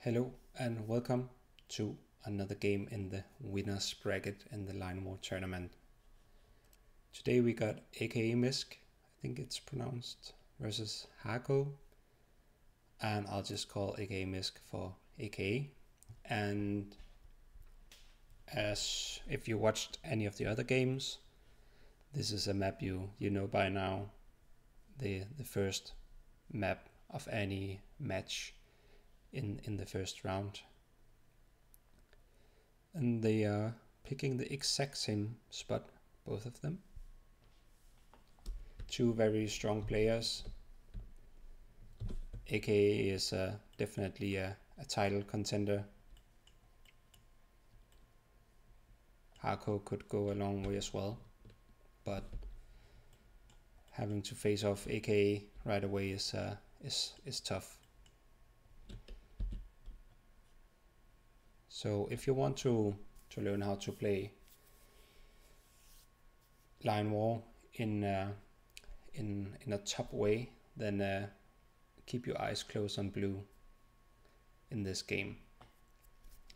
Hello and welcome to another game in the winners bracket in the Line War tournament. Today we got Akamisc, I think it's pronounced, versus Haako, and I'll just call Akamisc for AKA. And as if you watched any of the other games, this is a map you know by now, the first map of any match in the first round. And they are picking the exact same spot, both of them. Two very strong players. AKA is definitely a title contender. Haako could go a long way as well, but having to face off AKA right away is tough. So if you want to learn how to play Line War in a top way, then keep your eyes closed on blue in this game.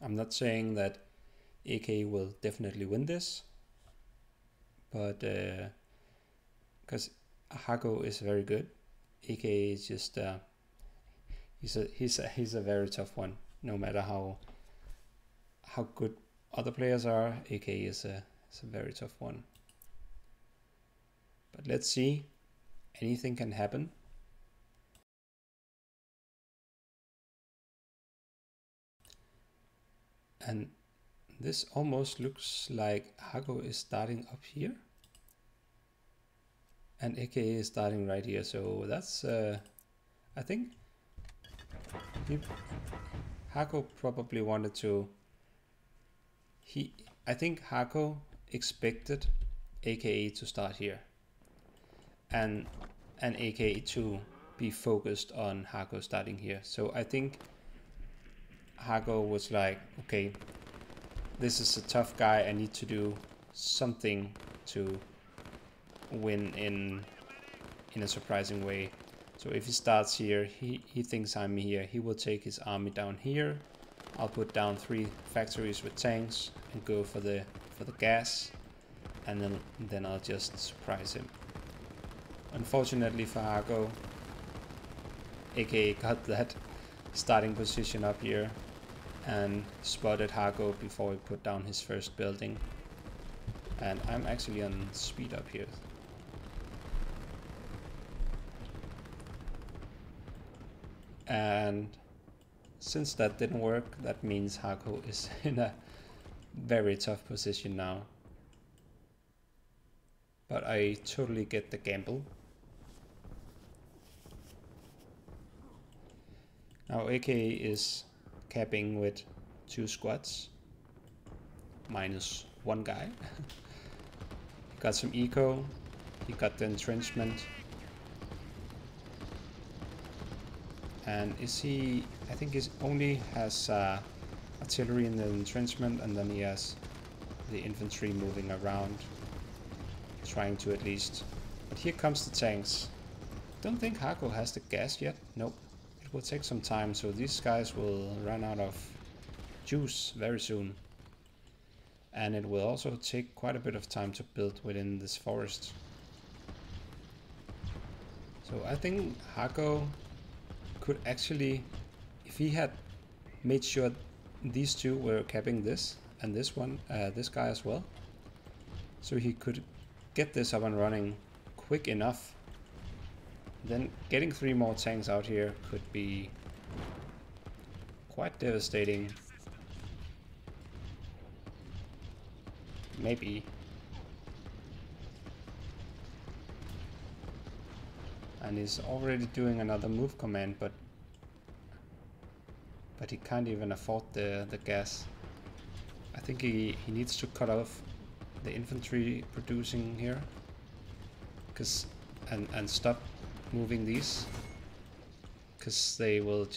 I'm not saying that AK will definitely win this, but because Haako is very good, AK is just he's a very tough one. No matter how good other players are, AK is a very tough one. But let's see, anything can happen. And this almost looks like Haako is starting up here and AK is starting right here, so that's I think Haako probably wanted to I think Haako expected AKA to start here and AKA to be focused on Haako starting here. So I think Haako was like, okay, this is a tough guy, I need to do something to win in a surprising way. So if he starts here, he thinks I'm here, he will take his army down here. I'll put down 3 factories with tanks and go for the gas, and then I'll just surprise him. Unfortunately for Haako, AK got that starting position up here and spotted Haako before he put down his first building. And I'm actually on speed up here. And since that didn't work, that means Haako is in a very tough position now. But I totally get the gamble. Now AK is capping with 2 squads, minus 1 guy. He got some eco, he got the entrenchment. And I think he only has artillery in the entrenchment, and then he has the infantry moving around, trying to at least. But here comes the tanks. Don't think Haako has the gas yet. Nope. It will take some time, so these guys will run out of juice very soon. And it will also take quite a bit of time to build within this forest. So I think Haako could actually, if he had made sure these 2 were capping this and this one, this guy as well, so he could get this up and running quick enough, then getting 3 more tanks out here could be quite devastating. Maybe. And he's already doing another move command, but he can't even afford the gas. I think he needs to cut off the infantry producing here, and stop moving these, because they will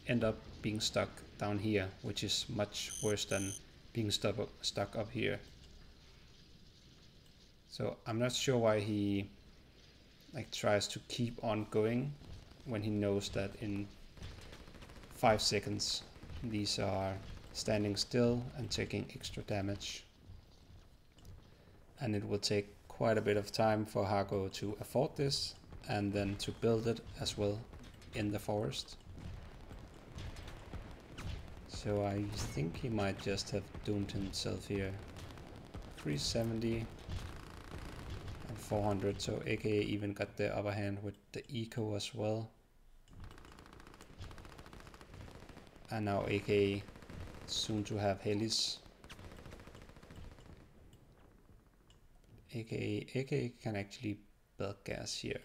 end up being stuck down here, which is much worse than being stuck up here. So I'm not sure why he tries to keep on going when he knows that in 5 seconds. These are standing still and taking extra damage. And it will take quite a bit of time for Haako to afford this and then to build it as well in the forest. So I think he might just have doomed himself here. 370 and 400, so AKA even got the upper hand with the eco as well. And now AKA soon to have Helis. AKA can actually build gas here.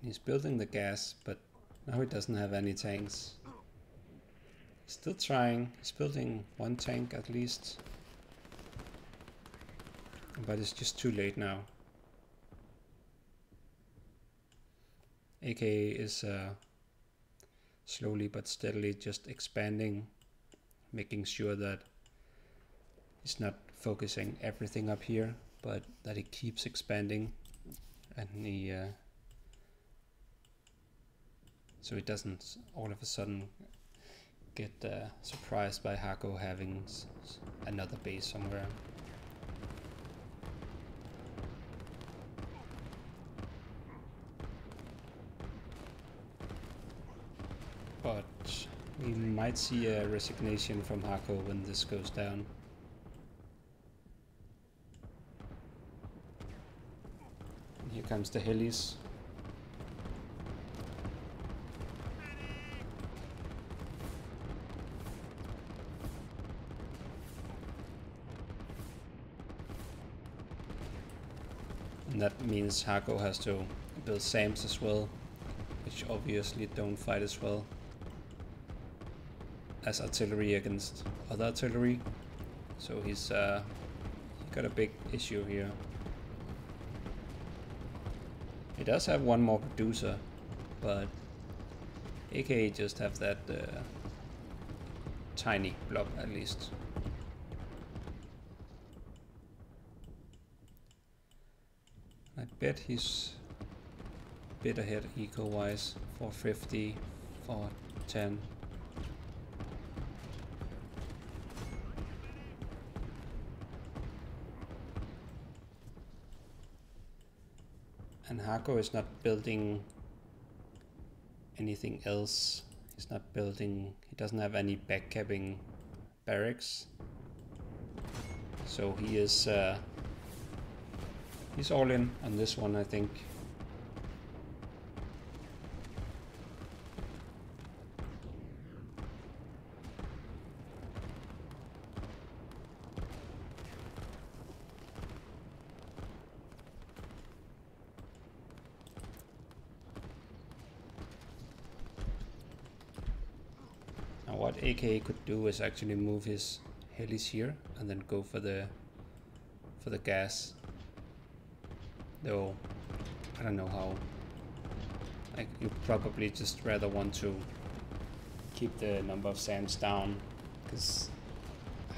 He's building the gas, but now he doesn't have any tanks. He's still trying. He's building one tank at least. But it's just too late now. AKA is slowly but steadily just expanding, making sure that he's not focusing everything up here, but that he keeps expanding, and he so he doesn't all of a sudden get surprised by Haako having another base somewhere. But we might see a resignation from Haako when this goes down. And here comes the Helis. And that means Haako has to build SAMs as well, which obviously don't fight as well as artillery against other artillery. So he's got a big issue here. He does have one more producer, but AKA just have that tiny blob at least. I bet he's a bit ahead eco-wise. 450, 410. And Haako is not building anything else. He's not building, he doesn't have any backcapping barracks. So he is he's all in on this one, I think. Now what AKA could do is actually move his helis here and then go for the gas. Though I don't know how. Like, you probably just rather want to keep the number of SAMs down, because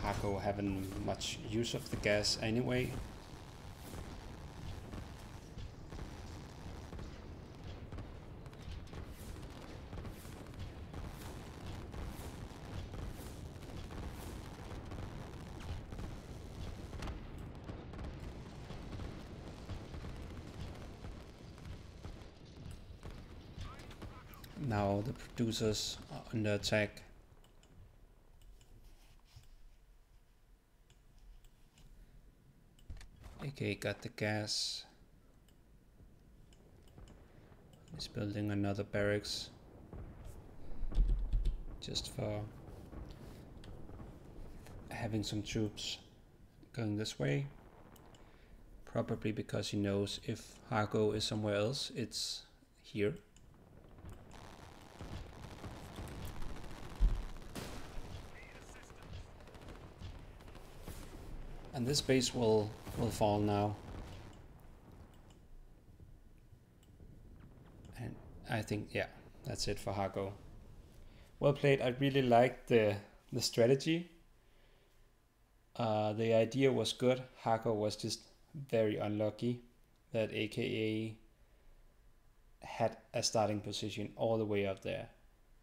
Haako haven't much use of the gas anyway. Now the producers are under attack. AK got the gas. He's building another barracks just for having some troops going this way. Probably because he knows if Haako is somewhere else, it's here. And this base will fall now. And I think, yeah, that's it for Haako. Well played. I really liked the strategy. The idea was good. Haako was just very unlucky that AKA had a starting position all the way up there,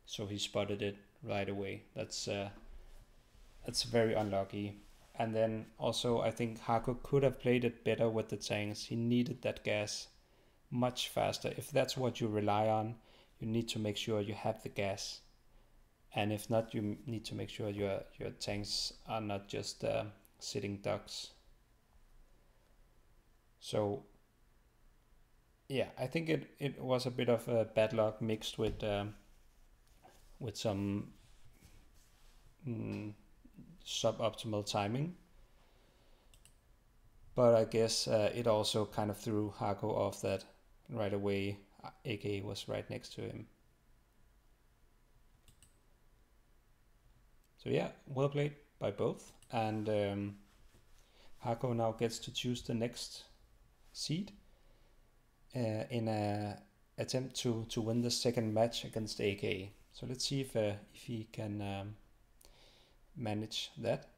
so he spotted it right away. That's very unlucky. And then also I think Haako could have played it better with the tanks. He needed that gas much faster. If that's what you rely on, you need to make sure you have the gas, and if not, you need to make sure your tanks are not just sitting ducks. So yeah, I think it was a bit of a bad luck mixed with some suboptimal timing. But I guess it also kind of threw Haako off that right away AKA was right next to him. So yeah, well played by both. And Haako now gets to choose the next seed in a attempt to win the second match against AKA. So let's see if he can manage that.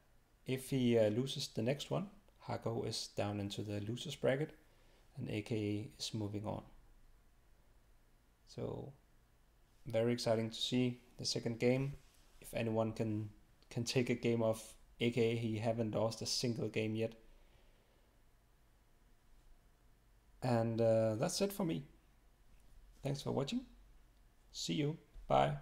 If he loses the next one, Haako is down into the losers bracket and AKA is moving on. So very exciting to see the second game. If anyone can take a game off AKA, he haven't lost a single game yet. And that's it for me. Thanks for watching. See you. Bye.